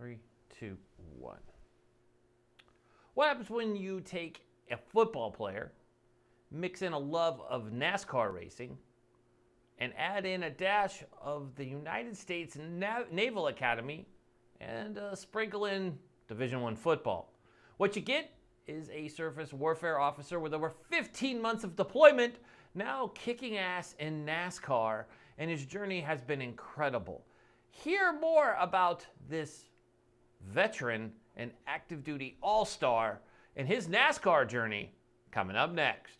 3, 2, 1. What happens when you take a football player, mix in a love of NASCAR racing, and add in a dash of the United States Naval Academy and sprinkle in Division I football? What you get is a surface warfare officer with over 15 months of deployment, now kicking ass in NASCAR, and his journey has been incredible. Hear more about this veteran and active duty all-star and his NASCAR journey coming up next.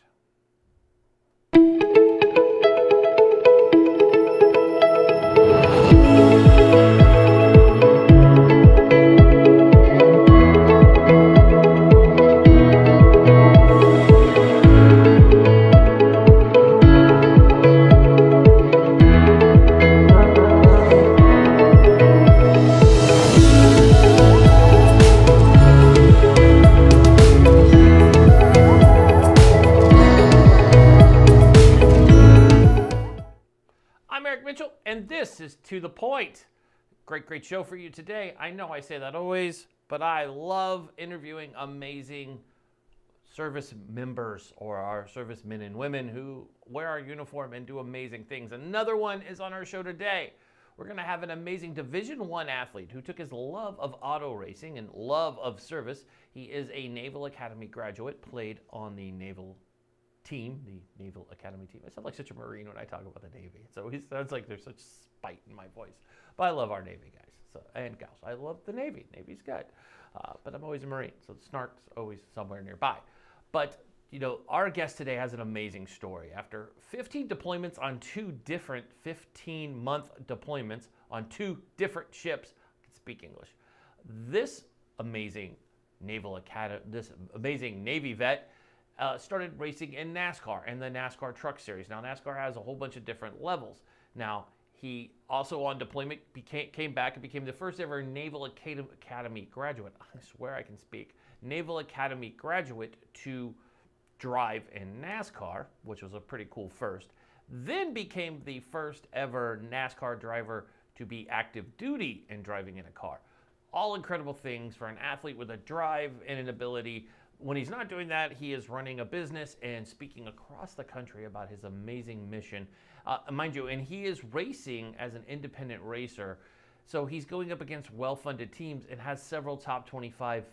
And this is To The Point. Great show for you today. I know I say that always, but I love interviewing amazing service members or our servicemen and women who wear our uniform and do amazing things. Another one is on our show today. We're going to have an amazing Division I athlete who took his love of auto racing and love of service. He is a Naval Academy graduate, played on the Naval team, the Naval Academy team. I sound like such a Marine when I talk about the Navy. So it sounds like there's such spite in my voice. But I love our Navy guys and gals. I love the Navy. Navy's good. But I'm always a Marine, so the snark's always somewhere nearby. But, you know, our guest today has an amazing story. After 15 deployments on 2 different 15-month deployments on 2 different ships, I can speak English. This amazing Naval Academy, this amazing Navy vet started racing in NASCAR and the NASCAR Truck Series. Now, NASCAR has a whole bunch of different levels. Now, he also on deployment came back and became the first ever Naval Academy graduate. I swear I can speak. Naval Academy graduate to drive in NASCAR, which was a pretty cool first. Then became the first ever NASCAR driver to be active duty in driving in a car. All incredible things for an athlete with a drive and an ability. When he's not doing that, he is running a business and speaking across the country about his amazing mission. Mind you, and he is racing as an independent racer. So he's going up against well-funded teams and has several top 25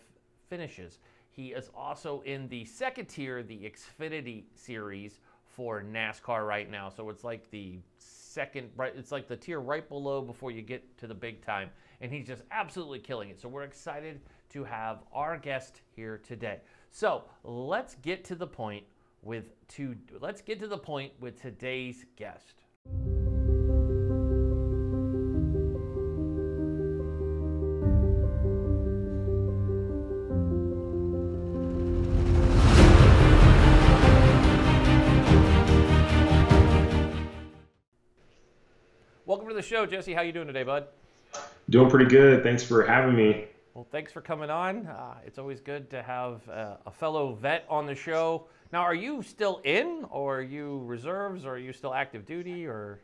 finishes. He is also in the second tier, the Xfinity Series for NASCAR right now. So it's like the second, right? It's like the tier right below before you get to the big time. And he's just absolutely killing it. So we're excited to have our guest here today. So let's get to the point with today's guest. Welcome to the show, Jesse. How you doing today, bud? Doing pretty good. Thanks for having me. Well, thanks for coming on. It's always good to have a fellow vet on the show. Now, are you still in, or are you reserves, or are you still active duty, or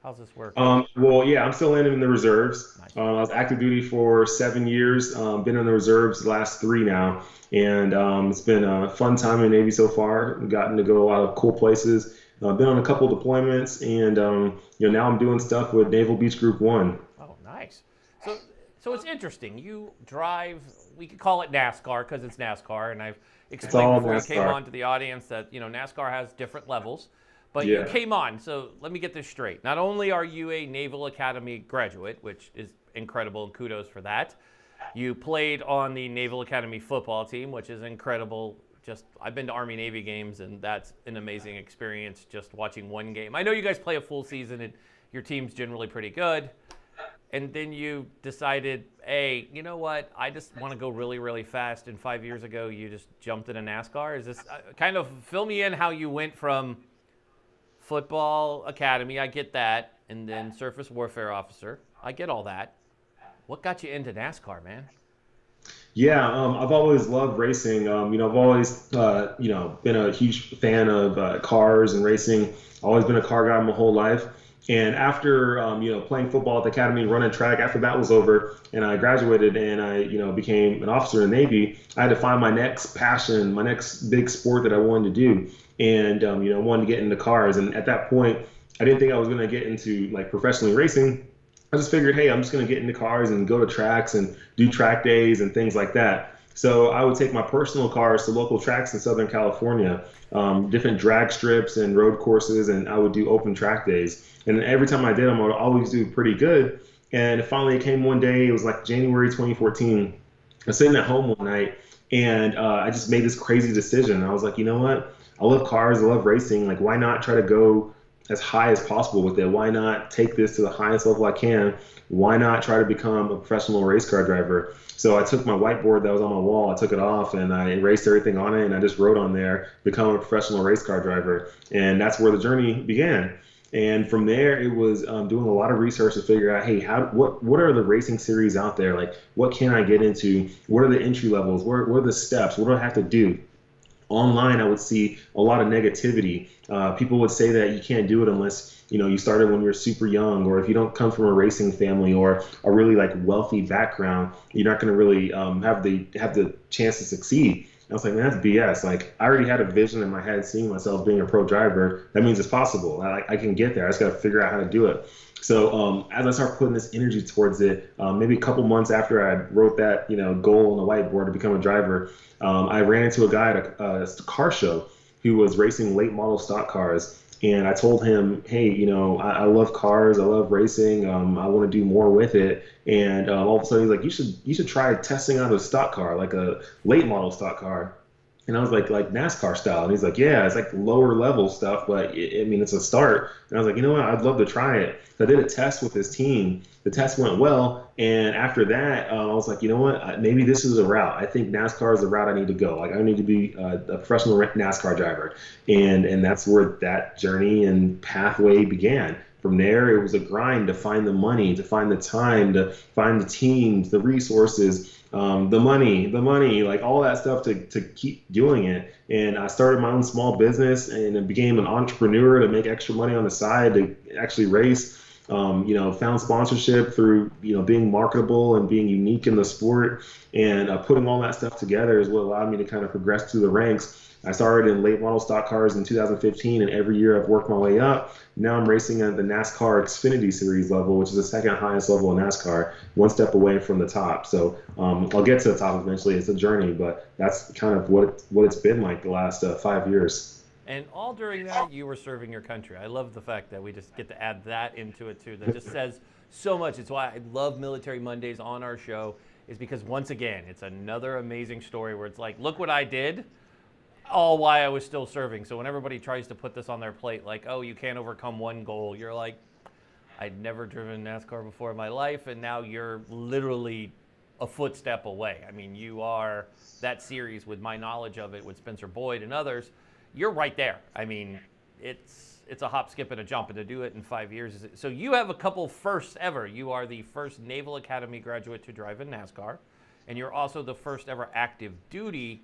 how's this work? Well, yeah, I'm still in the reserves. Nice. I was active duty for 7 years. Been in the reserves the last 3 now, and it's been a fun time in the Navy so far. Gotten to go to a lot of cool places. Been on a couple deployments, and now I'm doing stuff with Naval Beach Group 1. Oh, nice. So it's interesting. You drive, we could call it NASCAR because it's NASCAR, and I've explained before you came on to the audience that, NASCAR has different levels, but you came on. So let me get this straight. Not only are you a Naval Academy graduate, which is incredible, and kudos for that. You played on the Naval Academy football team, which is incredible. I've been to Army Navy games, and that's an amazing experience just watching one game. I know you guys play a full season, and your team's generally pretty good. And then you decided, hey, you know what? I just want to go really, really fast. And 5 years ago, you just jumped into NASCAR. Is this kind of fill me in how you went from football academy? I get that. And then surface warfare officer. I get all that. What got you into NASCAR, man? Yeah, I've always loved racing. I've always, been a huge fan of cars and racing. Always been a car guy my whole life. And after playing football at the academy, running track, after that was over, and I graduated and I became an officer in the Navy, I had to find my next passion, my next big sport that I wanted to do, and wanted to get into cars. And at that point, I didn't think I was going to get into like professionally racing. I just figured, hey, I'm just going to get into cars and go to tracks and do track days and things like that. So I would take my personal cars to local tracks in Southern California, different drag strips and road courses, and I would do open track days. And every time I did them, I would always do pretty good. And finally, it came one day. It was like January 2014. I was sitting at home one night, and I just made this crazy decision. I was like, you know what? I love cars. I love racing. Like, why not try to go as high as possible with it? Why not take this to the highest level I can? Why not try to become a professional race car driver? So I took my whiteboard that was on my wall, I took it off, and I erased everything on it, and I just wrote on there, become a professional race car driver. And that's where the journey began. And from there, it was doing a lot of research to figure out, hey, what are the racing series out there? Like, what can I get into? What are the entry levels? What are the steps? What do I have to do? Online, I would see a lot of negativity. People would say that you can't do it unless you started when you're super young, or if you don't come from a racing family or a really like wealthy background, you're not going to really have the chance to succeed. I was like, man, that's BS. Like, I already had a vision in my head seeing myself being a pro driver. That means it's possible. I can get there. I just got to figure out how to do it. So as I started putting this energy towards it, maybe a couple months after I wrote that goal on the whiteboard to become a driver, I ran into a guy at a car show who was racing late model stock cars. And I told him, hey, I love cars, I love racing, I want to do more with it. And all of a sudden he's like, you should try testing out a stock car, like a late model stock car. And I was like NASCAR style. And he's like, yeah, it's like lower level stuff, but I mean, it's a start. And I was like, you know what? I'd love to try it. So I did a test with his team. The test went well. And after that, I was like, you know what? Maybe this is a route. I think NASCAR is the route I need to go. Like, I need to be a professional NASCAR driver. And that's where that journey and pathway began. From there, it was a grind to find the money, to find the time, to find the teams, the resources, the money, like all that stuff to keep doing it. And I started my own small business and I became an entrepreneur to make extra money on the side to actually race. Found sponsorship through, being marketable and being unique in the sport, and putting all that stuff together is what allowed me to kind of progress through the ranks. I started in late model stock cars in 2015, and every year I've worked my way up. Now I'm racing at the NASCAR Xfinity Series level, which is the second highest level in NASCAR, one step away from the top. So I'll get to the top eventually. It's a journey, but that's kind of what it's been like the last 5 years. And all during that, you were serving your country. I love the fact that we just get to add that into it too. That just says so much. It's why I love Military Mondays on our show, is because once again, it's another amazing story where it's like, look what I did, all why I was still serving. So when everybody tries to put this on their plate, like, oh, you can't overcome one goal, you're like, I'd never driven NASCAR before in my life, and now you're literally a footstep away. I mean, you are that series with my knowledge of it with Spencer Boyd and others. You're right there. I mean, it's a hop, skip, and a jump, and to do it in 5 years. So you have a couple firsts ever. You are the first Naval Academy graduate to drive in NASCAR, and you're also the first ever active duty,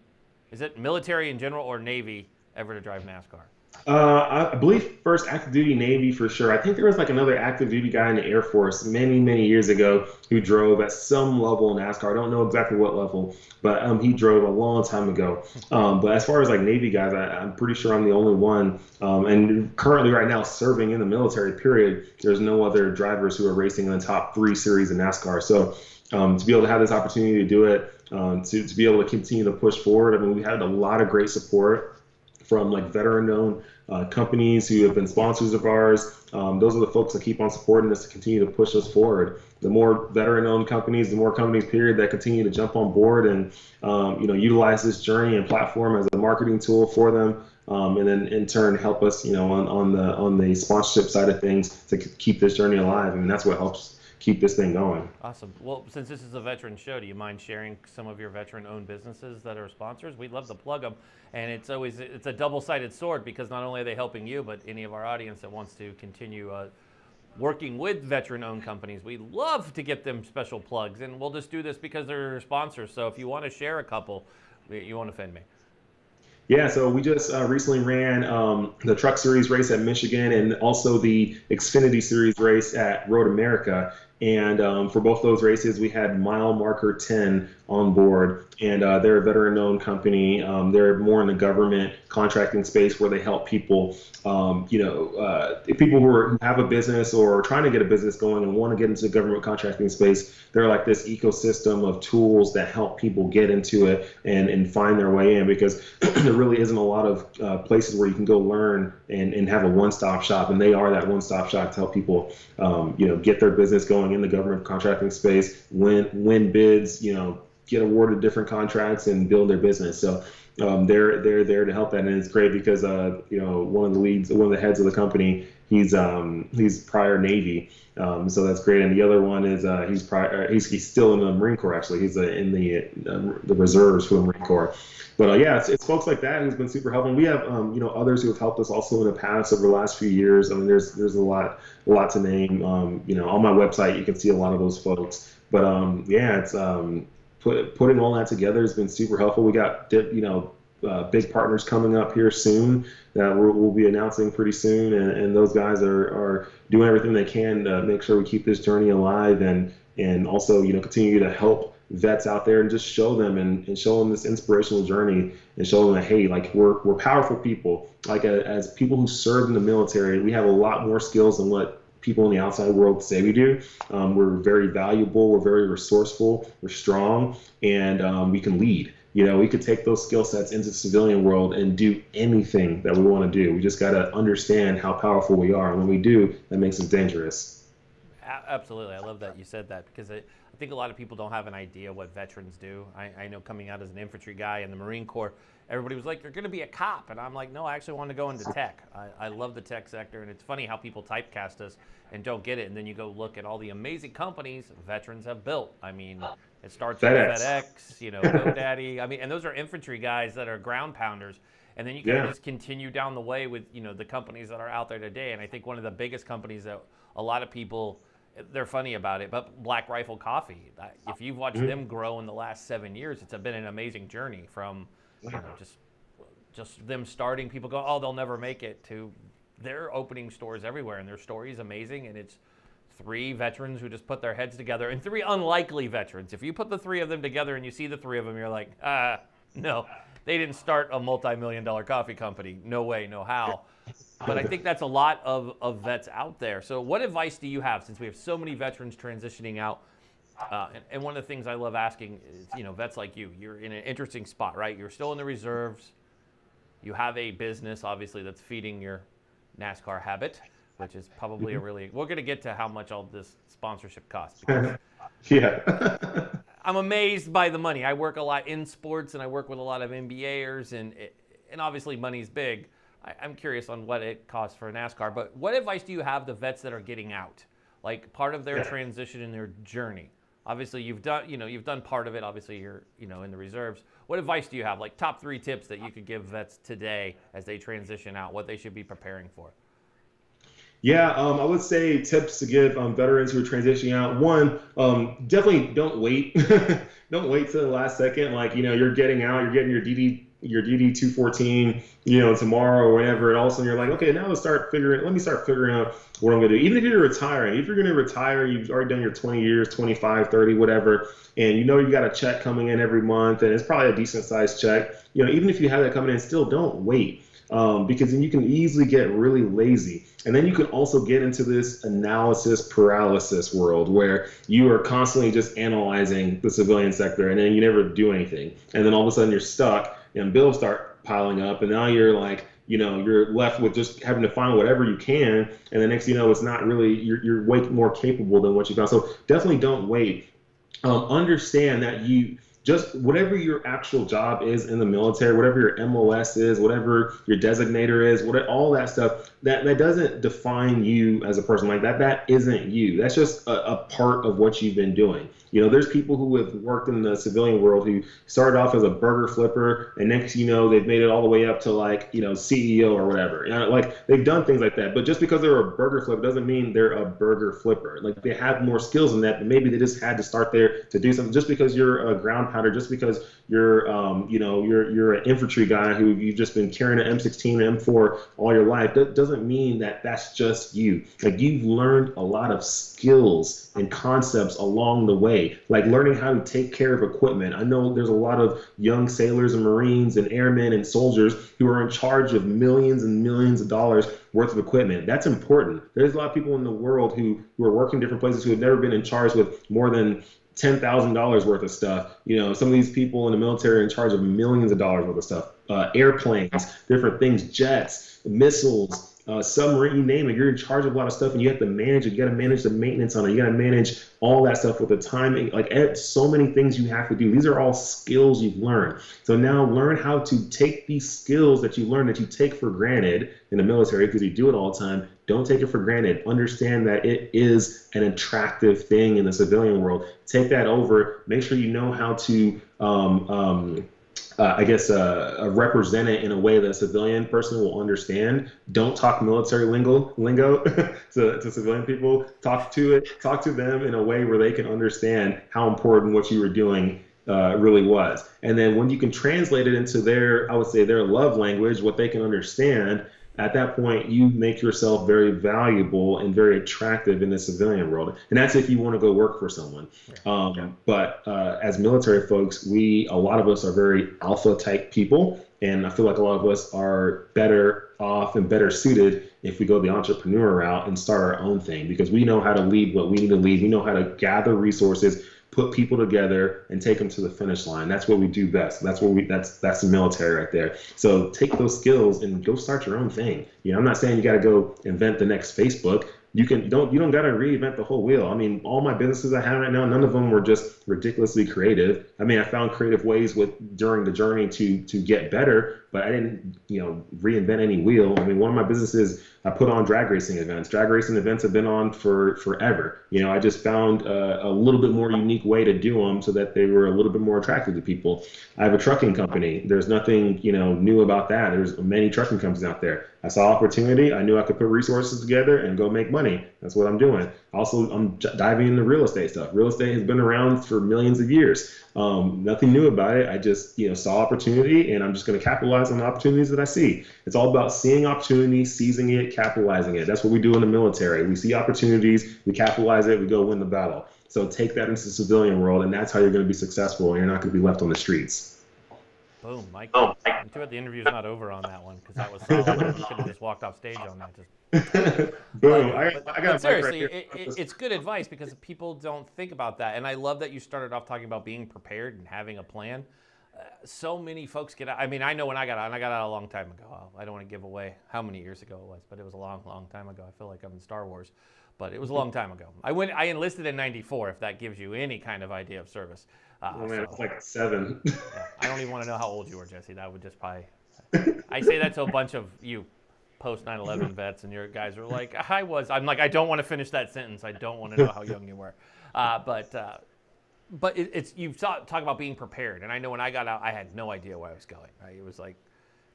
is it military in general or Navy, ever to drive NASCAR? I believe first active duty Navy for sure. I think there was like another active duty guy in the Air Force many years ago who drove at some level in NASCAR. I don't know exactly what level, but he drove a long time ago. But as far as like Navy guys, I'm pretty sure I'm the only one. And currently right now serving in the military period, there's no other drivers who are racing in the top 3 series in NASCAR. So to be able to have this opportunity to do it, to be able to continue to push forward, I mean, we had a lot of great support from like veteran-owned companies who have been sponsors of ours. Those are the folks that keep on supporting us to continue to push us forward. The more veteran-owned companies, the more companies, period, that continue to jump on board and utilize this journey and platform as a marketing tool for them, and then in turn help us, on the sponsorship side of things to keep this journey alive. I mean, that's what helps keep this thing going. Awesome. Well, since this is a veteran show, do you mind sharing some of your veteran-owned businesses that are sponsors? We'd love to plug them, and it's a double-sided sword, because not only are they helping you, but any of our audience that wants to continue working with veteran-owned companies, we love to get them special plugs, and we'll just do this because they're sponsors. So if you want to share a couple, you won't offend me. Yeah, so we just recently ran the Truck Series race at Michigan and also the Xfinity Series race at Road America. And for both those races, we had mile marker 10 on board. And they're a veteran-owned company. They're more in the government contracting space where they help people, people who have a business or trying to get a business going and want to get into the government contracting space. They're like this ecosystem of tools that help people get into it and find their way in because there really isn't a lot of places where you can go learn and have a one-stop shop. And they are that one-stop shop to help people, get their business going in the government contracting space, win bids, get awarded different contracts and build their business. So they're there to help that, and it's great because one of the heads of the company, he's prior Navy, so that's great. And the other one is he's still in the Marine Corps actually. He's in the reserves for the Marine Corps. But yeah, it's folks like that who's been super helpful. We have others who have helped us also in the past over the last few years. I mean, there's a lot to name. On my website you can see a lot of those folks. But yeah, it's putting all that together has been super helpful. We got big partners coming up here soon that we'll be announcing pretty soon, and those guys are doing everything they can to make sure we keep this journey alive and also continue to help vets out there and just show them and show them this inspirational journey and show them that, hey, like we're powerful people. Like as people who serve in the military, we have a lot more skills than what people in the outside world say we do. We're very valuable, we're very resourceful, we're strong, and we can lead. We could take those skill sets into the civilian world and do anything that we want to do. We just got to understand how powerful we are. And when we do, that makes us dangerous. Absolutely. I love that you said that because I think a lot of people don't have an idea what veterans do. I know coming out as an infantry guy in the Marine Corps, everybody was like, you're going to be a cop. And I'm like, no, I actually want to go into tech. I love the tech sector. And it's funny how people typecast us and don't get it. And then you go look at all the amazing companies veterans have built. I mean, it starts with FedEx, GoDaddy. I mean, and those are infantry guys that are ground pounders. And then you can just continue down the way with, the companies that are out there today. And I think one of the biggest companies that a lot of people, they're funny about it, but Black Rifle Coffee, if you've watched them grow in the last 7 years, it's been an amazing journey from just them starting, people go, oh, they'll never make it, to they're opening stores everywhere, and their story is amazing. And it's 3 veterans who just put their heads together, and 3 unlikely veterans. If you put the 3 of them together and you see the 3 of them, you're like, no, they didn't start a multi-million-dollar coffee company. No way, no how. But I think that's a lot of vets out there. So what advice do you have, since we have so many veterans transitioning out? And one of the things I love asking is, vets like you're in an interesting spot, right? You're still in the reserves. You have a business, obviously, that's feeding your NASCAR habit, which is probably we're going to get to how much all this sponsorship costs. Yeah. I'm amazed by the money. I work a lot in sports, and I work with a lot of NBAers, and obviously money's big. I'm curious on what it costs for NASCAR, but what advice do you have to vets that are getting out, like part of their transition in their journey? Obviously, you've done part of it. Obviously, you're in the reserves. What advice do you have, like top 3 tips that you could give vets today as they transition out, what they should be preparing for? Yeah, I would say tips to give veterans who are transitioning out. One, definitely don't wait. Don't wait till the last second. Like, you're getting out, you're getting your DD 214, tomorrow or whenever, and all of a sudden you're like, okay, now let me start figuring out what I'm going to do. Even if you're retiring, if you're going to retire, you've already done your 20 years, 25, 30, whatever, and you got a check coming in every month, and it's probably a decent sized check. Even if you have that coming in, still don't wait. Because then you can easily get really lazy. And then you can also get into this analysis paralysis world where you are constantly just analyzing the civilian sector, and then you never do anything. And then all of a sudden you're stuck and bills start piling up, and now you're like, you're left with just having to find whatever you can. And the next thing you know, it's not really, you're way more capable than what you found. So definitely don't wait. Understand that just whatever your actual job is in the military, whatever your MOS is, whatever your designator is, all that stuff, that doesn't define you as a person. Like that isn't you. That's just a part of what you've been doing. There's people who have worked in the civilian world who started off as a burger flipper, and next they've made it all the way up to CEO or whatever. Like they've done things like that. But just because they're a burger flipper doesn't mean they're a burger flipper. Like they have more skills than that, but maybe they just had to start there to do something. Just because you're a ground gunpowder just because you're an infantry guy who you've just been carrying an M16 and M4 all your life. That doesn't mean that that's just you. Like, you've learned a lot of skills and concepts along the way, like learning how to take care of equipment. I know there's a lot of young sailors and Marines and airmen and soldiers who are in charge of millions and millions of dollars worth of equipment. That's important. There's a lot of people in the world who are working different places who have never been in charge with more than $10,000 worth of stuff. Some of these people in the military are in charge of millions of dollars worth of stuff. Airplanes, different things, jets, missiles, submarine, you name it. You're in charge of a lot of stuff, and you have to manage it. You got to manage the maintenance on it. You got to manage all that stuff with the timing. Like, so many things you have to do. These are all skills you've learned. So now learn how to take these skills that you learn that you take for granted in the military, because you do it all the time. Don't take it for granted. Understand that it is an attractive thing in the civilian world. Take that over. Make sure you know how to represent it in a way that a civilian person will understand. Don't talk military lingo to civilian people. Talk to them in a way where they can understand how important what you were doing really was. And then when you can translate it into their love language, what they can understand, at that point, you make yourself very valuable and very attractive in the civilian world. And that's if you want to go work for someone. But as military folks, a lot of us are very alpha type people. And I feel like a lot of us are better off and better suited if we go the entrepreneur route and start our own thing, because we know how to lead what we need to lead. We know how to gather resources, put people together, and take them to the finish line. That's what we do best. That's the military right there. So take those skills and go start your own thing. I'm not saying you got to go invent the next Facebook. You don't got to reinvent the whole wheel. I mean, all my businesses I have right now, none of them were just ridiculously creative. I mean, I found creative ways during the journey to get better, but I didn't, reinvent any wheel. I mean, one of my businesses, I put on drag racing events. Drag racing events have been on for forever. I just found a little bit more unique way to do them so that they were a little bit more attractive to people. I have a trucking company. There's nothing, new about that. There's many trucking companies out there. I saw opportunity. I knew I could put resources together and go make money. That's what I'm doing. Also, I'm diving into real estate stuff. Real estate has been around for millions of years. Nothing new about it. I just, saw opportunity, and I'm just going to capitalize on the opportunities that I see. It's all about seeing opportunity, seizing it, capitalizing it. That's what we do in the military. We see opportunities, we capitalize it, we go win the battle. So take that into the civilian world, and that's how you're going to be successful, and you're not going to be left on the streets. Boom, Mike. I'm too bad the interview's not over on that one, because that was solid. You could have just walked off stage on that. Boom. But seriously, it's good advice, because people don't think about that. And I love that you started off talking about being prepared and having a plan. So many folks get out. I mean, I know when I got out, and I got out a long time ago. I don't want to give away how many years ago it was, but it was a long, long time ago. I feel like I'm in Star Wars, but it was a long time ago. I enlisted in '94, if that gives you any kind of idea of service. It's like 7. Yeah, I don't even want to know how old you were, Jesse. That would just probably... I say that to a bunch of you post 9/11 vets, and your guys are like, I'm like, I don't want to finish that sentence. I don't want to know how young you were. But you talk about being prepared. And I know when I got out, I had no idea where I was going. Right? It was like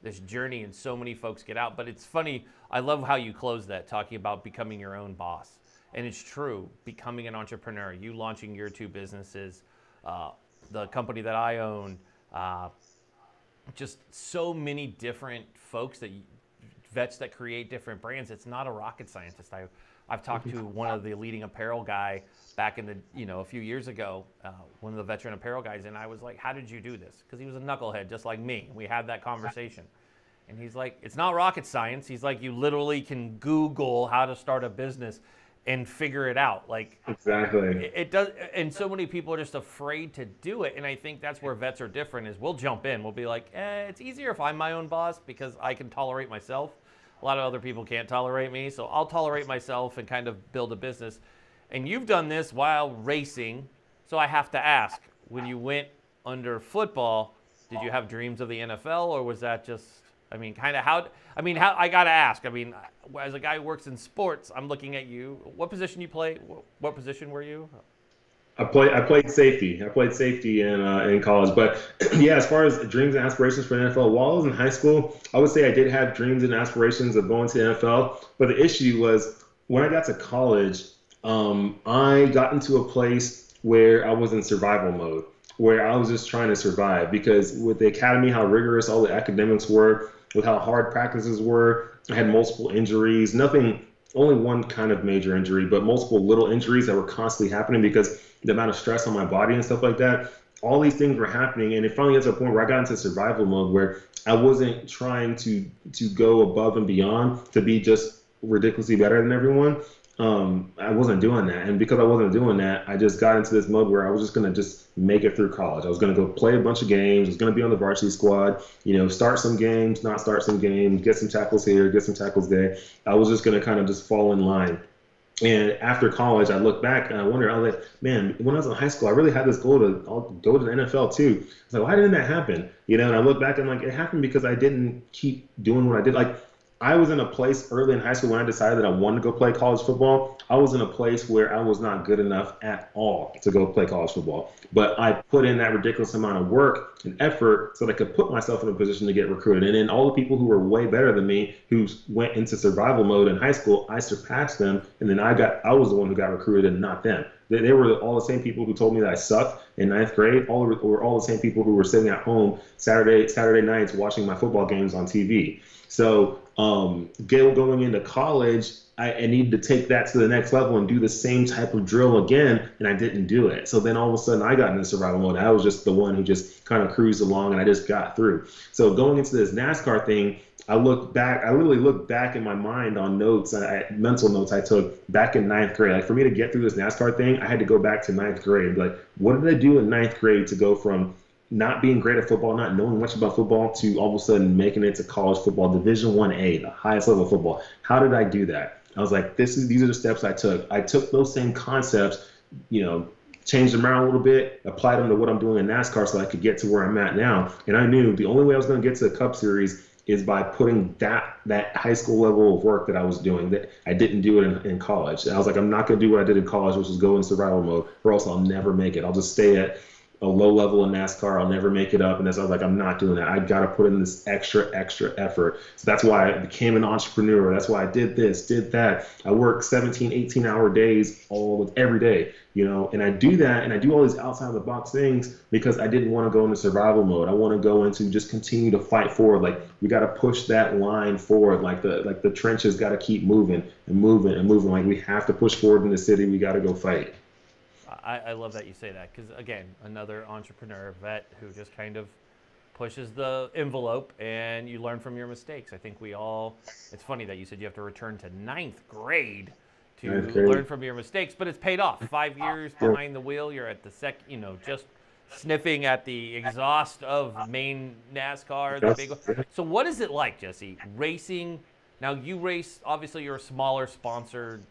this journey, and so many folks get out. But it's funny. I love how you close that, talking about becoming your own boss. And it's true, becoming an entrepreneur, you launching your 2 businesses, the company that I own, just so many different folks, vets that create different brands. It's not a rocket scientist. I've talked to one of the leading apparel guy back in a few years ago, one of the veteran apparel guys, and I was like, how did you do this? Because he was a knucklehead just like me. We had that conversation. And he's like, it's not rocket science. He's like, you literally can Google how to start a business and figure it out. Like, exactly. It does, and so many people are just afraid to do it. And I think that's where vets are different. Is we'll jump in. We'll be like, it's easier if I'm my own boss, because I can tolerate myself. A lot of other people can't tolerate me, so I'll tolerate myself and kind of build a business. And you've done this while racing, so I have to ask: when you went under football, did you have dreams of the NFL, or was that just? I mean, kind of how? I mean, how? I gotta ask. I mean, as a guy who works in sports, I'm looking at you. What position you play? What position were you? I played safety. I played safety in college. But yeah, as far as dreams and aspirations for the NFL, while I was in high school, I would say I did have dreams and aspirations of going to the NFL. But the issue was when I got to college, I got into a place where I was in survival mode. where I was just trying to survive because with the academy, how rigorous all the academics were, with how hard practices were, I had multiple injuries, nothing, only one kind of major injury, but multiple little injuries that were constantly happening because the amount of stress on my body and stuff like that. All these things were happening, and it finally got to a point where I got into survival mode where I wasn't trying to go above and beyond to be just ridiculously better than everyone. I wasn't doing that, and because I wasn't doing that, I just got into this mode where I was just gonna just make it through college. I was gonna go play a bunch of games. I was gonna be on the varsity squad. Start some games, not start some games, get some tackles here, get some tackles there. I was just gonna kind of just fall in line. And after college, I look back and I wonder, I was like, man, when I was in high school, I really had this goal to I'll go to the NFL too. I was like, why didn't that happen? And I look back and I'm like, it happened because I didn't keep doing what I did. Like, I was in a place early in high school when I decided that I wanted to go play college football. I was in a place where I was not good enough at all to go play college football. But I put in that ridiculous amount of work and effort so that I could put myself in a position to get recruited. And then all the people who were way better than me, who went into survival mode in high school, I surpassed them. And then I was the one who got recruited and not them. They were all the same people who told me that I sucked in ninth grade. Were all the same people who were sitting at home Saturday nights watching my football games on TV. So going into college, I needed to take that to the next level and do the same type of drill again, and I didn't do it. So then all of a sudden I got into survival mode. I was just the one who just kind of cruised along, and I just got through. So going into this NASCAR thing, I literally looked back in my mind on notes, mental notes I took back in ninth grade. Like, for me to get through this NASCAR thing, I had to go back to ninth grade and be like, what did I do in ninth grade to go from not being great at football, not knowing much about football, to all of a sudden making it to college football, Division 1A, the highest level of football? How did I do that? I was like, these are the steps I took. I took those same concepts, changed them around a little bit, applied them to what I'm doing in NASCAR so I could get to where I'm at now. And I knew the only way I was going to get to the Cup Series is by putting that high school level of work that I was doing, that I didn't do it in college. And I was like, I'm not going to do what I did in college, which is go in survival mode, or else I'll never make it. I'll just stay at a low level in NASCAR. I'll never make it up. And I was like, I'm not doing that. I got to put in this extra effort. So that's why I became an entrepreneur. That's why I did this, did that. I work 17, 18-hour days every day, and I do that. And I do all these outside of the box things because I didn't want to go into survival mode. I want to go into just continue to fight forward. Like, we got to push that line forward. Like the trenches got to keep moving and moving and moving. Like, we have to push forward in the city. We got to go fight. I love that you say that because, again, another entrepreneur vet who just kind of pushes the envelope and you learn from your mistakes. I think it's funny that you said you have to return to ninth grade to learn from your mistakes, but it's paid off. 5 years behind the wheel, you're at the just sniffing at the exhaust of main NASCAR. So what is it like, Jesse, racing? Now, you race, obviously you're a smaller sponsored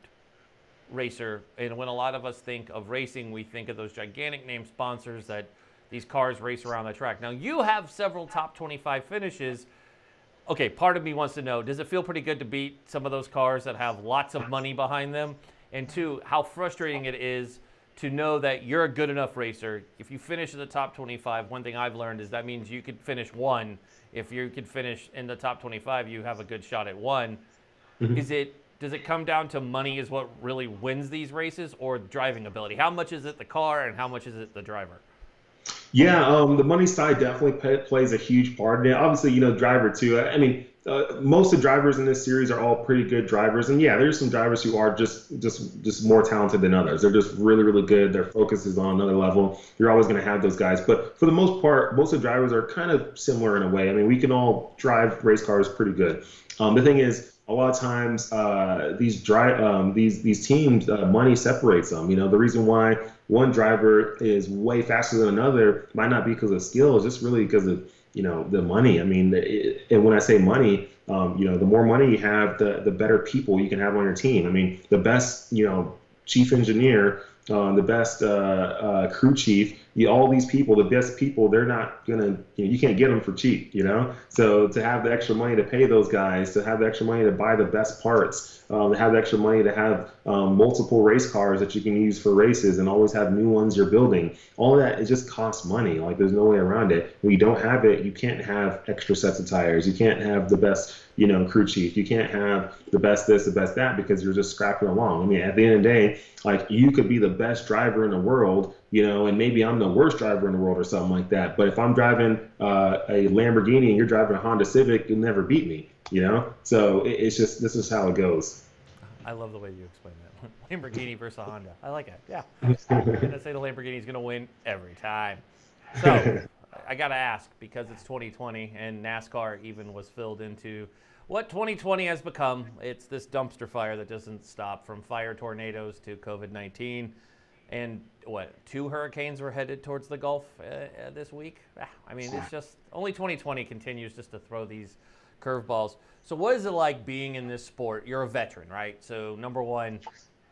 racer, and when a lot of us think of racing, we think of those gigantic name sponsors that these cars race around the track. Now, you have several top 25 finishes. Okay, part of me wants to know, does it feel pretty good to beat some of those cars that have lots of money behind them? And two, how frustrating it is to know that you're a good enough racer. If you finish in the top 25, one thing I've learned is that means you could finish one. If you could finish in the top 25, you have a good shot at one. Mm-hmm. Does it come down to money is what really wins these races, or driving ability? How much is it the car and how much is it the driver? Yeah, the money side definitely plays a huge part in it. Obviously, driver too. I mean, most of the drivers in this series are all pretty good drivers, and yeah, there's some drivers who are just more talented than others. They're just really, really good. Their focus is on another level. You're always going to have those guys, but for the most part, most of the drivers are kind of similar in a way. I mean, we can all drive race cars pretty good. The thing is, a lot of times these teams, money separates them. The reason why one driver is way faster than another might not be because of skill. It's just really because of the money. I mean, and when I say money, the more money you have, the better people you can have on your team. I mean, the best chief engineer, the best crew chief, all these people, the best people, they're not gonna, you can't get them for cheap, So to have the extra money to pay those guys, to have the extra money to buy the best parts, to have the extra money to have multiple race cars that you can use for races and always have new ones you're building, all of that, it just costs money. Like, there's no way around it. When you don't have it, you can't have extra sets of tires. You can't have the best, crew chief. You can't have the best this, the best that, because you're just scrapping along. I mean, at the end of the day, like, you could be the best driver in the world, and maybe I'm the worst driver in the world or something like that. But if I'm driving a Lamborghini and you're driving a Honda Civic, you'll never beat me. So it's just, this is how it goes. I love the way you explain that. Lamborghini versus a Honda. I like it. Yeah. I'm going to say the Lamborghini is going to win every time. So I got to ask, because it's 2020 and NASCAR even was filled into what 2020 has become. It's this dumpster fire that doesn't stop, from fire tornadoes to COVID-19. And what, 2 hurricanes were headed towards the Gulf this week? I mean, it's just, only 2020 continues just to throw these curveballs. So what is it like being in this sport? You're a veteran, right? So number one,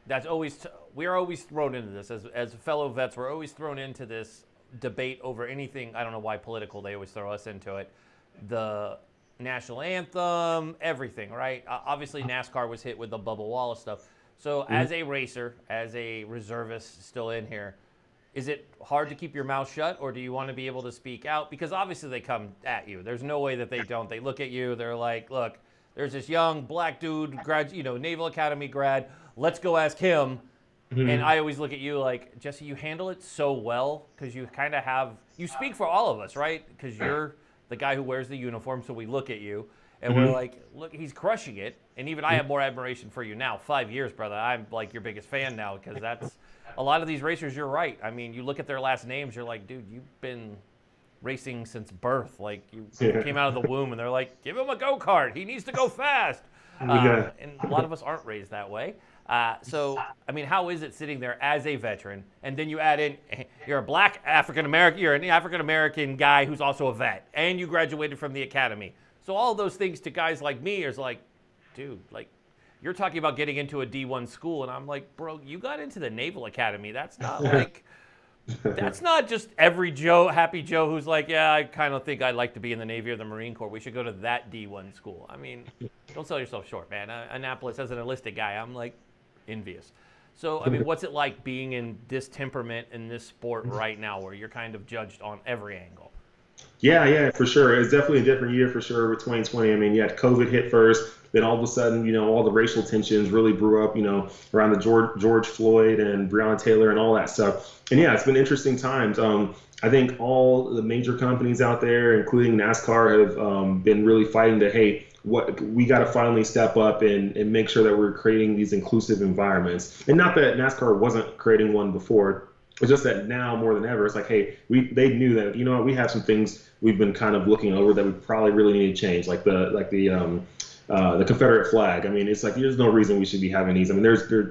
that's always, we're always thrown into this. As fellow vets, we're always thrown into this debate over anything. I don't know why political, they always throw us into it. The national anthem, everything, right? Obviously, NASCAR was hit with the Bubba Wallace stuff. So as a racer, as a reservist still in here, is it hard to keep your mouth shut, or do you want to be able to speak out? Because obviously they come at you. There's no way that they don't. They look at you. They're like, look, there's this young black dude, Naval Academy grad. Let's go ask him. And I always look at you like, Jesse, you handle it so well, because you kind of have, you speak for all of us, right? Because you're the guy who wears the uniform, so we look at you. And we're like, look, he's crushing it. And even I have more admiration for you now. 5 years, brother. I'm like your biggest fan now, because that's a lot of these racers. You're right. I mean, you look at their last names, you're like, dude, you've been racing since birth. Like, you came out of the womb, and they're like, give him a go-kart. He needs to go fast. And a lot of us aren't raised that way. So, I mean, how is it sitting there as a veteran, and then you add in, you're a black African-American, you're an African-American guy who's also a vet, and you graduated from the academy. So all of those things to guys like me is like, dude, like, you're talking about getting into a D1 school, and I'm like, bro, you got into the Naval Academy. That's not like, that's not just every Joe, happy Joe who's like, yeah, I kind of think I'd like to be in the Navy or the Marine Corps. We should go to that D1 school. I mean, don't sell yourself short, man. Annapolis, as an enlisted guy, I'm like envious. So, I mean, what's it like being in this temperament in this sport right now, where you're kind of judged on every angle? Yeah, for sure. It's definitely a different year for sure with 2020. I mean, you had COVID hit first, then all of a sudden, all the racial tensions really grew up, around the George Floyd and Breonna Taylor and all that stuff. And yeah, it's been interesting times. I think all the major companies out there, including NASCAR, have been really fighting to, hey, what we got to finally step up and make sure that we're creating these inclusive environments. And not that NASCAR wasn't creating one before. It's just that now more than ever, it's like, hey, they knew that, we have some things we've been kind of looking over that we probably really need to change, like the Confederate flag. I mean, it's like, there's no reason we should be having these. I mean,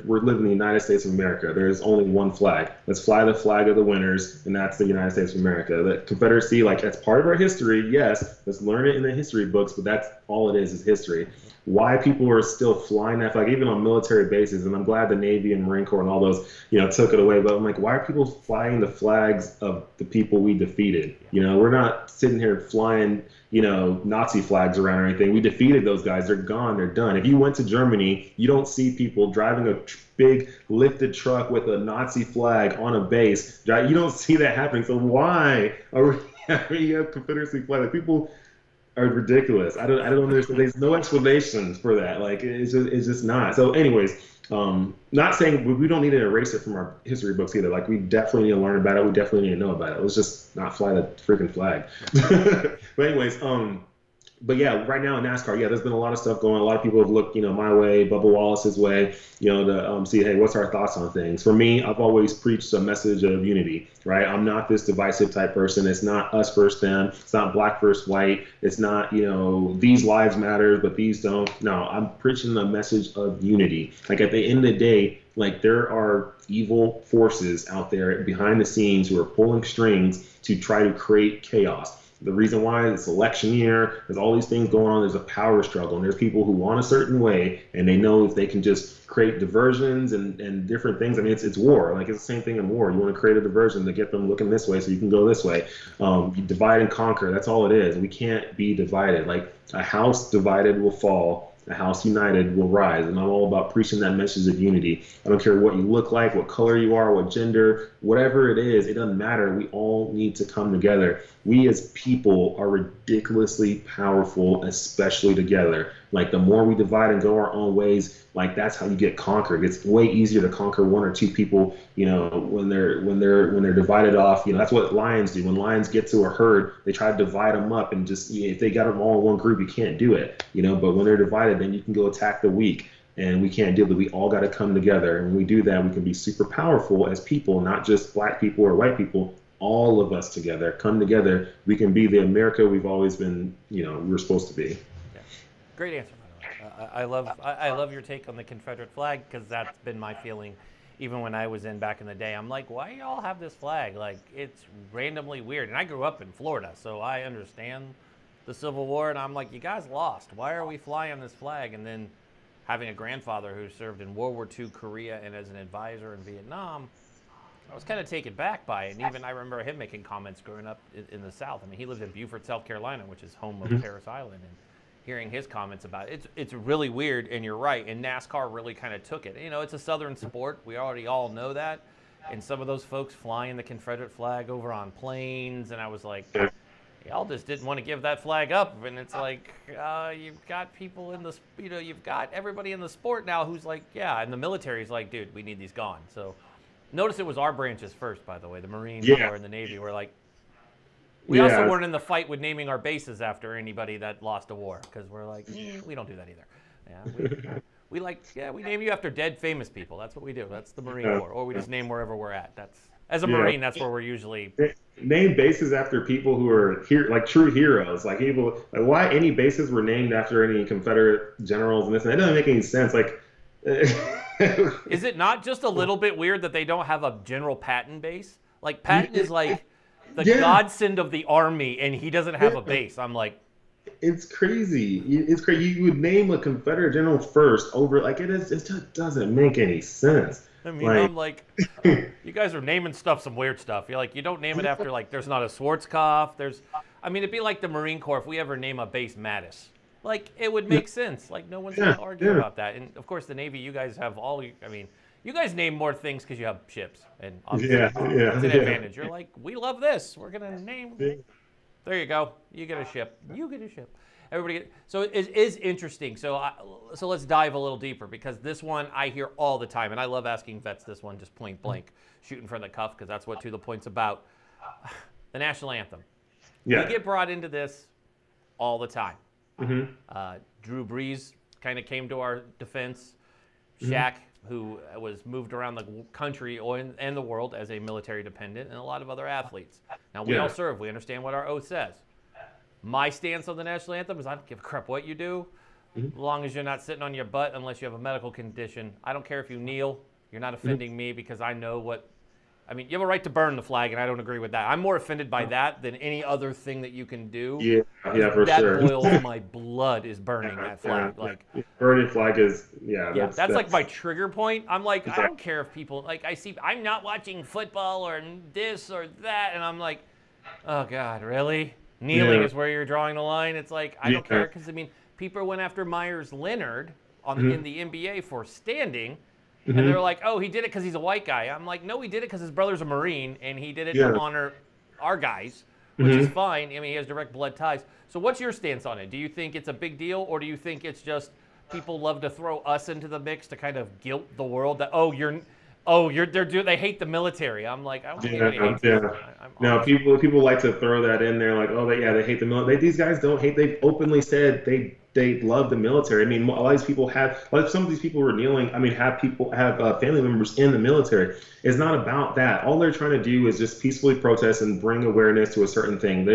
we're living in the United States of America. There's only one flag. Let's fly the flag of the winners, and that's the United States of America. The Confederacy, like, that's part of our history. Yes, let's learn it in the history books, but that's all it is history. Why people are still flying that flag, even on military bases, and I'm glad the Navy and Marine Corps and all those, took it away. But I'm like, why are people flying the flags of the people we defeated? We're not sitting here flying, Nazi flags around or anything. We defeated those guys. They're gone. They're done. If you went to Germany, you don't see people driving a big lifted truck with a Nazi flag on a base. You don't see that happening. So why are we having a Confederacy flag? Like, people are ridiculous. I don't understand. There's no explanation for that. Like, it's just not. So anyways, not saying we don't need to erase it from our history books either. Like, we definitely need to learn about it. We definitely need to know about it. Let's just not fly the freaking flag. But anyways, but yeah, right now in NASCAR, there's been a lot of stuff going on. A lot of people have looked, my way, Bubba Wallace's way, to see, hey, what's our thoughts on things. For me, I've always preached a message of unity, right? I'm not this divisive type person. It's not us versus them. It's not black versus white. It's not, these lives matter, but these don't. No, I'm preaching a message of unity. Like, at the end of the day, like, there are evil forces out there behind the scenes who are pulling strings to try to create chaos. The reason why it's election year, there's all these things going on, there's a power struggle, and there's people who want a certain way, and they know if they can just create diversions and different things. I mean, it's war. Like, it's the same thing in war. You want to create a diversion to get them looking this way so you can go this way. You divide and conquer. That's all it is. We can't be divided. Like, a house divided will fall. A house united will rise. And I'm all about preaching that message of unity. I don't care what you look like, what color you are, what gender, whatever it is, it doesn't matter. We all need to come together. We as people are ridiculously powerful, especially together. Like the more we divide and go our own ways, like that's how you get conquered. It's way easier to conquer one or two people, when they're divided off. That's what lions do. When lions get to a herd, they try to divide them up, and just if they got them all in one group, you can't do it. But when they're divided, then you can go attack the weak. And we can't do it. We all got to come together. And when we do that, we can be super powerful as people, not just black people or white people. All of us together, come together. We can be the America we've always been, we're supposed to be. Yeah. Great answer, by the way. I love your take on the Confederate flag, because that's been my feeling even when I was back in the day. I'm like, why do y'all have this flag? Like, it's randomly weird. And I grew up in Florida, so I understand the Civil War. And I'm like, you guys lost. Why are we flying this flag? And then having a grandfather who served in World War II, Korea, and as an advisor in Vietnam, I was kind of taken back by it. And even I remember him making comments growing up in the South. I mean, he lived in Beaufort, South Carolina, which is home of Parris Island. And hearing his comments about it, it's really weird, and you're right. And NASCAR really kind of took it. It's a Southern sport. We already all know that. And some of those folks flying the Confederate flag over on planes, and I was like, y'all just didn't want to give that flag up. And it's like, you've got people in the, you've got everybody in the sport now who's like, yeah, and the military's like, dude, we need these gone. So notice it was our branches first, by the way, the Marine Corps and the Navy were like, we also weren't in the fight with naming our bases after anybody that lost a war, because we're like, we don't do that either. Yeah, we name you after dead famous people. That's what we do. That's the Marine Corps. Or we just name wherever we're at. As a Marine, that's where we're usually. Name bases after people who are like true heroes. Like people, like why any bases were named after any Confederate generals and this, and that doesn't make any sense. Like, is it not just a little bit weird that they don't have a General Patton base? Like Patton is like the godsend of the Army, and he doesn't have a base. I'm like, it's crazy. It's crazy. You would name a Confederate general first over, like, it just doesn't make any sense. I mean, I'm like, you guys are naming some weird stuff. You're like, you don't name it after, like, there's not a Schwarzkopf. It'd be like the Marine Corps if we ever name a base Mattis. Like, it would make sense. Like, no one's going to argue about that. And, of course, the Navy, you guys have you guys name more things because you have ships. And obviously, it's an advantage. You're like, we love this. We're going to name. There you go. You get a ship. Everybody. So it is interesting. So let's dive a little deeper, because this one I hear all the time, and I love asking vets this one just point blank, shooting from the cuff, because that's what To the Point's about. The national anthem. Yeah. We get brought into this all the time. Drew Brees kind of came to our defense. Shaq, who was moved around the country and the world as a military dependent, and a lot of other athletes. Now, we all serve. We understand what our oath says. My stance on the national anthem is I don't give a crap what you do, as long as you're not sitting on your butt unless you have a medical condition. I don't care if you kneel. You're not offending me, because I know what – you have a right to burn the flag, and I don't agree with that. I'm more offended by that than any other thing that you can do. Yeah, for sure. That boils my blood, is burning that flag. Burning flag is, that's like my trigger point. I'm like, I don't care if people, like, I'm not watching football or this or that, and I'm like, oh, God, really? Kneeling is where you're drawing the line? It's like, I don't care, because, people went after Myers Leonard in the NBA for standing, and they're like, oh, he did it because he's a white guy. I'm like, no, he did it because his brother's a Marine, and he did it to honor our guys, which is fine. He has direct blood ties. So what's your stance on it? Do you think it's a big deal, or do you think it's just people love to throw us into the mix to kind of guilt the world that, they hate the military? I'm like, I don't think anybody hates No, people like to throw that in there, like, they hate the military. These guys don't hate. They've openly said they love the military. A lot of these people some of these people were kneeling. Have family members in the military. It's not about that. All they're trying to do is just peacefully protest and bring awareness to a certain thing.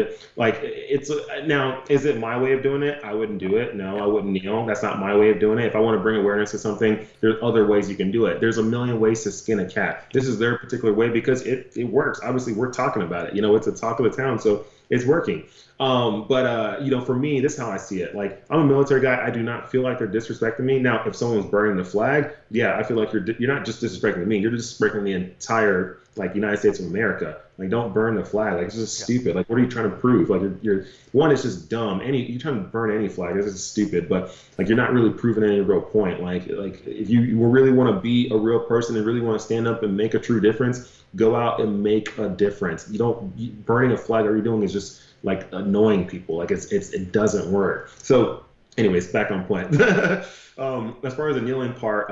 Now, is it my way of doing it? I wouldn't do it. No, I wouldn't kneel. That's not my way of doing it. If I want to bring awareness to something, there's other ways you can do it. There's a million ways to skin a cat. This is their particular way, because it works. Obviously, we're talking about it. It's a talk of the town, so it's working. For me, this is how I see it. Like, I'm a military guy. I do not feel like they're disrespecting me. Now, if someone's burning the flag, I feel like you're not just disrespecting me. You're disrespecting the entire, United States of America. Like, don't burn the flag. Like, it's just stupid. Like, what are you trying to prove? Like, you're one, it's just dumb. You're trying to burn any flag. This is stupid. But you're not really proving any real point. Like if you really want to be a real person and really want to stand up and make a true difference, go out and make a difference. Burning a flag, all you're doing is just annoying people. It doesn't work. So anyways, back on point. As far as the kneeling part,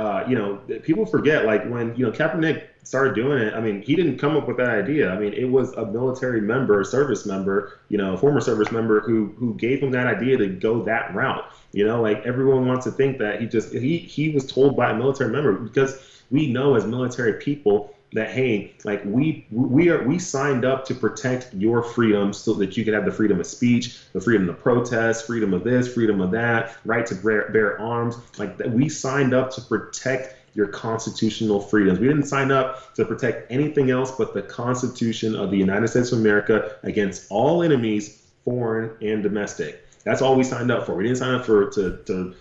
people forget, like, when, Kaepernick started doing it, I mean, he didn't come up with that idea. I mean, it was a military member, a service member, a former service member who gave him that idea to go that route. Like, everyone wants to think that he was told by a military member, because we know as military people that, hey, like, we signed up to protect your freedom so that you could have the freedom of speech, the freedom to protest, freedom of this, freedom of that, right to bear arms. Like, we signed up to protect your constitutional freedoms. We didn't sign up to protect anything else but the Constitution of the United States of America against all enemies, foreign and domestic. That's all we signed up for. We didn't sign up to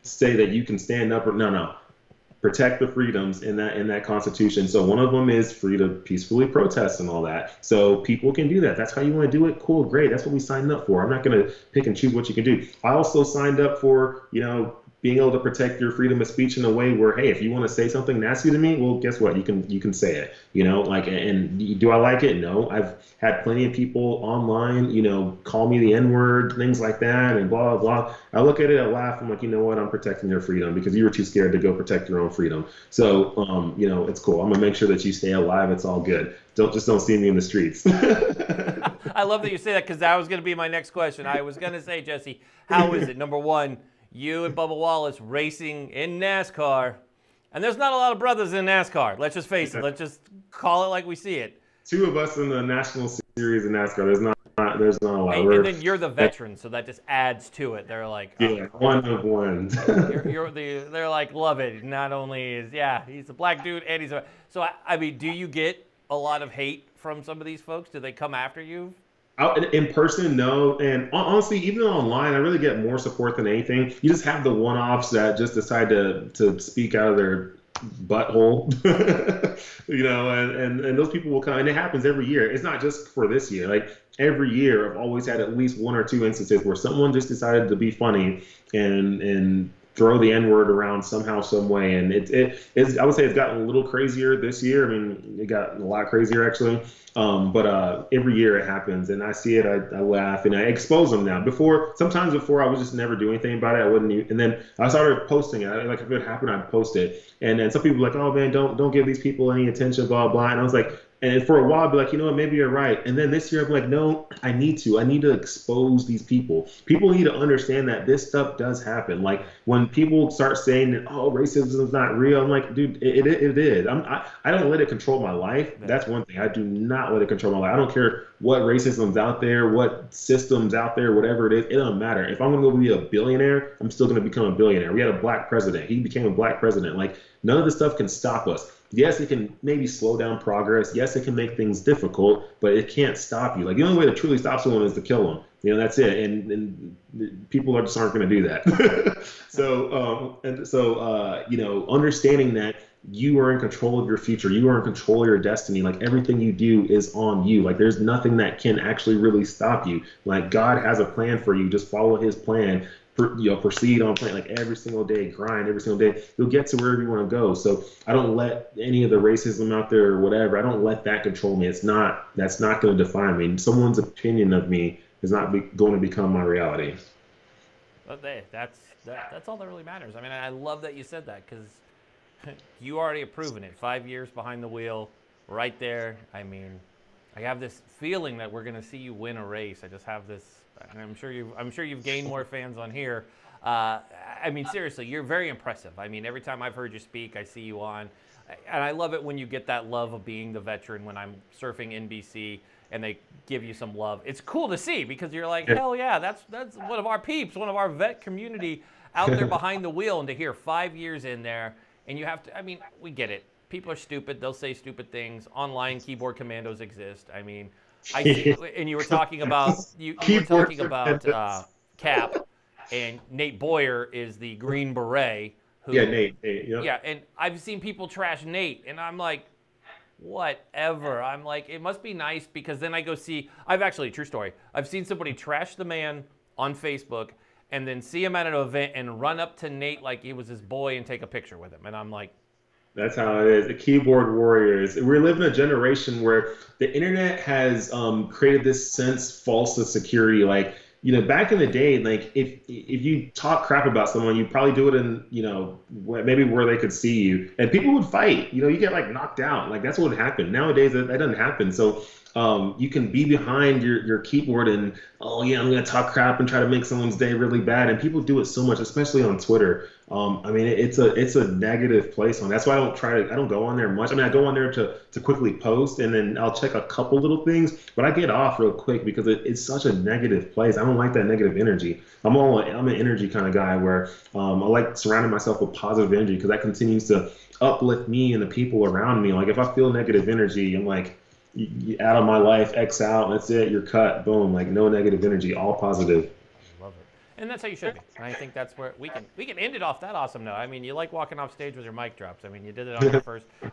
say that you can stand up, or no. Protect the freedoms in that Constitution. So one of them is free to peacefully protest and all that. So people can do that. That's how you want to do it. Cool, great. That's what we signed up for. I'm not going to pick and choose what you can do. I also signed up for, being able to protect your freedom of speech in a way where, hey, if you want to say something nasty to me, well, guess what? You can say it. And do I like it? No. I've had plenty of people online, call me the N-word, things like that, and blah, blah, blah. I look at it, I laugh. I'm like, you know what? I'm protecting your freedom because you were too scared to go protect your own freedom. So, it's cool. I'm gonna make sure that you stay alive. It's all good. Don't see me in the streets. I love that you say that, because that was going to be my next question. I was going to say, Jesse, how is it? Number one, you and Bubba Wallace racing in NASCAR, and there's not a lot of brothers in NASCAR. Let's just face it. Let's just call it like we see it. Two of us in the national series in NASCAR. There's not a lot. And then you're the veteran, so that just adds to it. They're like, one of one. They're like, love it. Not only is he's a black dude, and he's a. So I mean, do you get a lot of hate from some of these folks? Do they come after you? In person, no. And honestly, even online, I really get more support than anything. You just have the one-offs that just decide to speak out of their butthole, and those people will come, and it happens every year. It's not just for this year. Like, every year, I've always had at least one or two instances where someone just decided to be funny and throw the N-word around somehow, some way. And I would say it's gotten a little crazier this year. I mean, it got a lot crazier, actually. But every year it happens, and I see it, I laugh, and I expose them now. Sometimes before I would just never do anything about it. I wouldn't even, and then I started posting it. Like, if it happened, I'd post it. And then some people were like, oh man, don't give these people any attention, blah, blah. And I was like, and for a while, I'd be like, you know what, maybe you're right. And then this year, I'm like, no, I need to expose these people. People need to understand that this stuff does happen. Like, when people start saying that, oh, racism is not real, I'm like, dude, it is. I don't let it control my life. That's one thing. I do not let it control my life. I don't care what racism's out there, what system's out there, whatever it is. It doesn't matter. If I'm going to go be a billionaire, I'm still going to become a billionaire. We had a black president. He became a black president. Like, none of this stuff can stop us. Yes, it can maybe slow down progress. Yes, it can make things difficult, but it can't stop you. Like, the only way to truly stop someone is to kill them. That's it. And people just aren't going to do that. So understanding that you are in control of your future, you are in control of your destiny. Like, everything you do is on you. Like, there's nothing that can actually really stop you. Like, God has a plan for you. Just follow His plan. Proceed on plan, like, every single day, grind every single day. You'll get to wherever you want to go. So I don't let any of the racism out there or whatever, I don't let that control me. That's not going to define me. Someone's opinion of me is not going to become my reality. That's all that really matters. I mean, I love that you said that, because you already have proven it. 5 years behind the wheel, right there. I mean, I have this feeling that we're going to see you win a race. I just have this. And I'm sure you've gained more fans on here. I mean, seriously, you're very impressive. I mean, every time I've heard you speak, I see you on, and I love it when you get that love of being the veteran. When I'm surfing NBC and they give you some love, it's cool to see, because you're like, hell yeah, that's one of our peeps, one of our vet community out there behind the wheel. And to hear 5 years in there, and you have to. I mean, we get it. People are stupid. They'll say stupid things. Online keyboard commandos exist. I mean. And you were talking about Cap, and Nate Boyer is the Green Beret. Nate. Yep. Yeah, and I've seen people trash Nate, and I'm like, whatever. I'm like, it must be nice, because then I go see. True story. I've seen somebody trash the man on Facebook, and then see him at an event and run up to Nate like he was his boy and take a picture with him, and I'm like. That's how it is. The keyboard warriors. We live in a generation where the internet has created this false of security. Like, back in the day, like if you talk crap about someone, you probably do it in, maybe where they could see you, and people would fight. You get like knocked out. Like that's what would happen. Nowadays, that doesn't happen. So you can be behind your keyboard and, oh yeah, I'm gonna talk crap and try to make someone's day really bad. And people do it so much, especially on Twitter. I mean, it's a negative place on. That's why I don't go on there much. I mean, I go on there to quickly post, and then I'll check a couple little things, but I get off real quick because it's such a negative place. I don't like that negative energy. I'm an energy kind of guy where I like surrounding myself with positive energy because that continues to uplift me and the people around me. Like if I feel negative energy, I'm like, out of my life, X out, that's it, you're cut, boom, like no negative energy, all positive. I love it. And that's how you should be. And I think that's where we can end it off that awesome note. I mean, you like walking off stage with your mic drops. I mean, you did it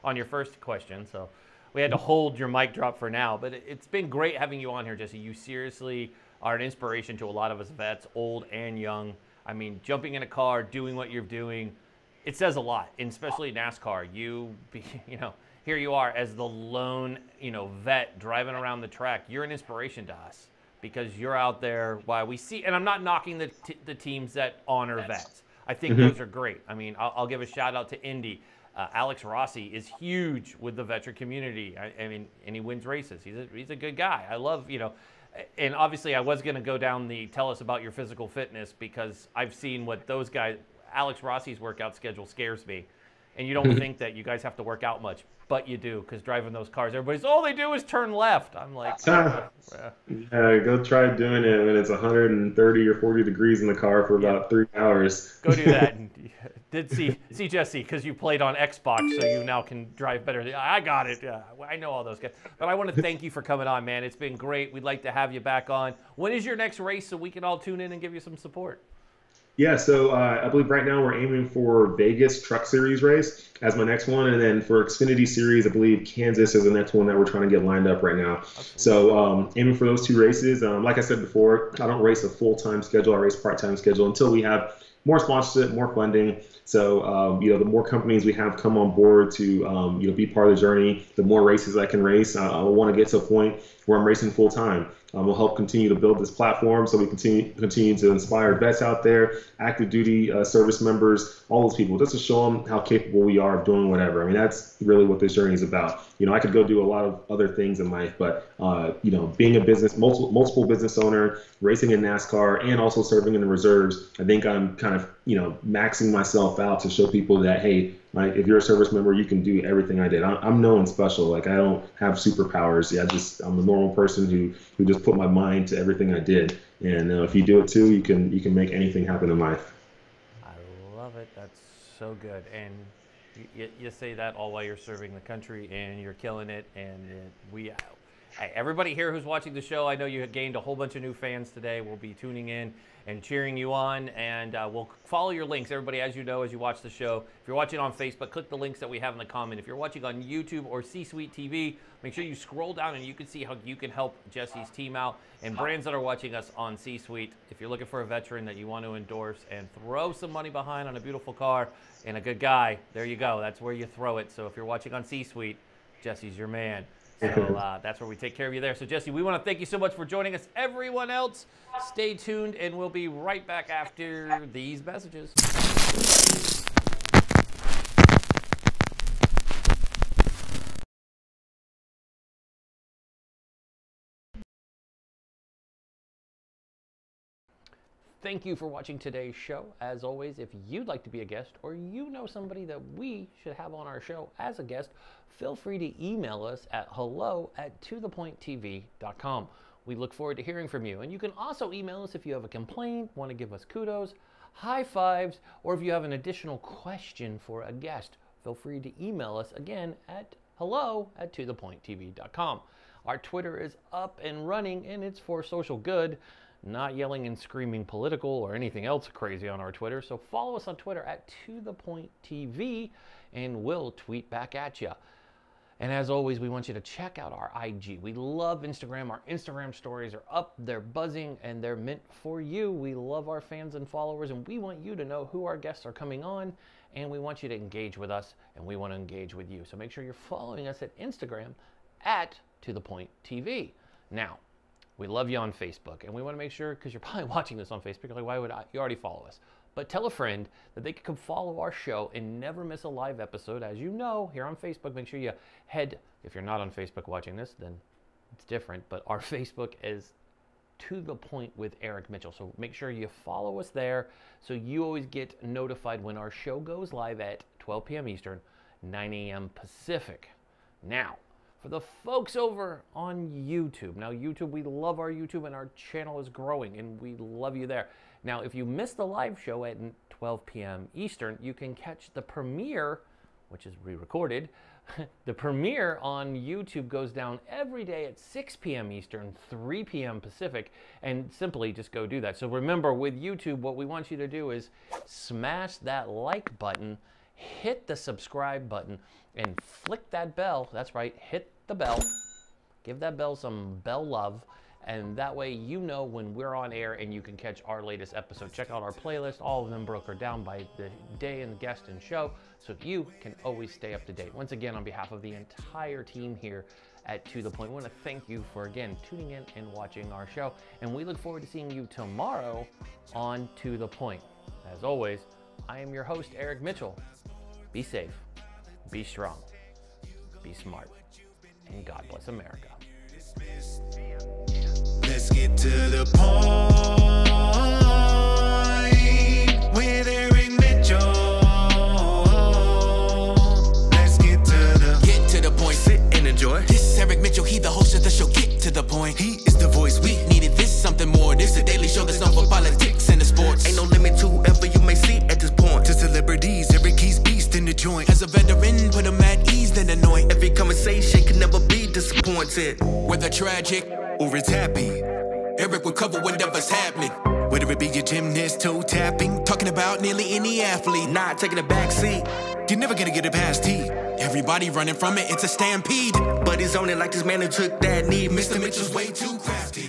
on your first question, so we had to hold your mic drop for now. But it's been great having you on here, Jesse. You seriously are an inspiration to a lot of us vets, old and young. I mean, jumping in a car, doing what you're doing, it says a lot, and especially NASCAR. Here you are as the lone, vet driving around the track. You're an inspiration to us because you're out there. Why we see, and I'm not knocking the teams that honor vets. I think those are great. I mean, I'll give a shout out to Indy. Alex Rossi is huge with the veteran community. I mean, and he wins races. He's a good guy. I love, and obviously I was going to go down the tell us about your physical fitness because I've seen what those guys, Alex Rossi's workout schedule scares me. And you don't think that you guys have to work out much, but you do, because driving those cars, everybody's, all they do is turn left. I'm like, yeah, go try doing it when it's 130 or 40 degrees in the car for about 3 hours. Go do that. And did see Jesse, because you played on Xbox, so you now can drive better. I got it. I know all those guys. But I want to thank you for coming on, man. It's been great. We'd like to have you back on. When is your next race so we can all tune in and give you some support? Yeah, so I believe right now we're aiming for Vegas Truck Series race as my next one, and then for Xfinity Series, I believe Kansas is the next one that we're trying to get lined up right now. Absolutely. So aiming for those two races. Like I said before, I don't race a full-time schedule. I race part-time schedule until we have more sponsorship, more funding. So the more companies we have come on board to be part of the journey, the more races I can race. I want to get to a point where I'm racing full-time. We'll help continue to build this platform so we continue to inspire vets out there, active duty service members, all those people, just to show them how capable we are of doing whatever. I mean, that's really what this journey is about. I could go do a lot of other things in life, but being a multiple business owner, racing in NASCAR, and also serving in the reserves, I think I'm kind of maxing myself out to show people that, hey, like if you're a service member, you can do everything I did. I'm no one special. Like I don't have superpowers. I'm a normal person who just put my mind to everything I did. And if you do it too, you can make anything happen in life. I love it. That's so good. And you say that all while you're serving the country, and you're killing it. And everybody here who's watching the show, I know you have gained a whole bunch of new fans today. We'll be tuning in and cheering you on, and we'll follow your links. Everybody, as you know, as you watch the show, if you're watching on Facebook, click the links that we have in the comment. If you're watching on YouTube or C-Suite TV, make sure you scroll down and you can see how you can help Jesse's team out. And brands that are watching us on C-Suite, if you're looking for a veteran that you want to endorse and throw some money behind on a beautiful car and a good guy, there you go. That's where you throw it. So if you're watching on C-Suite, Jesse's your man. So that's where we take care of you there. So, Jesse, we want to thank you so much for joining us. Everyone else, stay tuned, and we'll be right back after these messages. Thank you for watching today's show. As always, if you'd like to be a guest or you know somebody that we should have on our show as a guest, feel free to email us at hello@tothepointtv.com. We look forward to hearing from you. And you can also email us if you have a complaint, want to give us kudos, high fives, or if you have an additional question for a guest. Feel free to email us again at hello@tothepointtv.com. Our Twitter is up and running, and it's for social good. Not yelling and screaming political or anything else crazy on our Twitter. So follow us on Twitter at @ToThePointTV, and we'll tweet back at you. And as always, we want you to check out our IG. We love Instagram. Our Instagram stories are up, they're buzzing, and they're meant for you. We love our fans and followers, and we want you to know who our guests are coming on, and we want you to engage with us, and we want to engage with you. So make sure you're following us at Instagram at @ToThePointTV. Now, We love you on Facebook, and we want to make sure, because you're probably watching this on Facebook, like, why would you already follow us? But tell a friend that they can come follow our show and never miss a live episode. As you know, here on Facebook, make sure you head, if you're not on Facebook watching this, then it's different, but our Facebook is To The Point with Eric Mitchell. So make sure you follow us there so you always get notified when our show goes live at 12 p.m. Eastern, 9 a.m. Pacific. Now, for the folks over on YouTube. Now, YouTube, we love our YouTube, and our channel is growing, and we love you there. Now, if you missed the live show at 12 p.m. Eastern, you can catch the premiere, which is re-recorded. The premiere on YouTube goes down every day at 6 p.m. Eastern, 3 p.m. Pacific, and simply just go do that. So remember, with YouTube, what we want you to do is smash that like button, hit the subscribe button, and flick that bell. That's right, hit the bell. Give that bell some bell love, and that way you know when we're on air and you can catch our latest episode. Check out our playlist. All of them broken down by the day and guest and show, so you can always stay up to date. Once again, on behalf of the entire team here at To The Point, we want to thank you for, again, tuning in and watching our show, and we look forward to seeing you tomorrow on To The Point. As always, I am your host, Eric Mitchell. Be safe, be strong, be smart, and God bless America. Let's get to the point with Eric Mitchell. Let's get to the point. Sit and enjoy. This is Eric Mitchell. He the host of the show. Get to the point. He is the voice. We needed this, something more. This is a daily show that's known for politics and the sports. Ain't no limit to whoever you may see at this point. To celebrities, Eric he's beast in the joint. As a veteran, put him at ease, then anoint. Every conversation can never be disappointed. Whether tragic or it's happy, Eric will cover whatever's happening. Whether it be your gymnast, toe tapping, talking about nearly any athlete, not taking a back seat. You're never gonna get it past T. Everybody running from it, it's a stampede. But he's on it like this man who took that knee. Mr. Mitchell's way too crafty.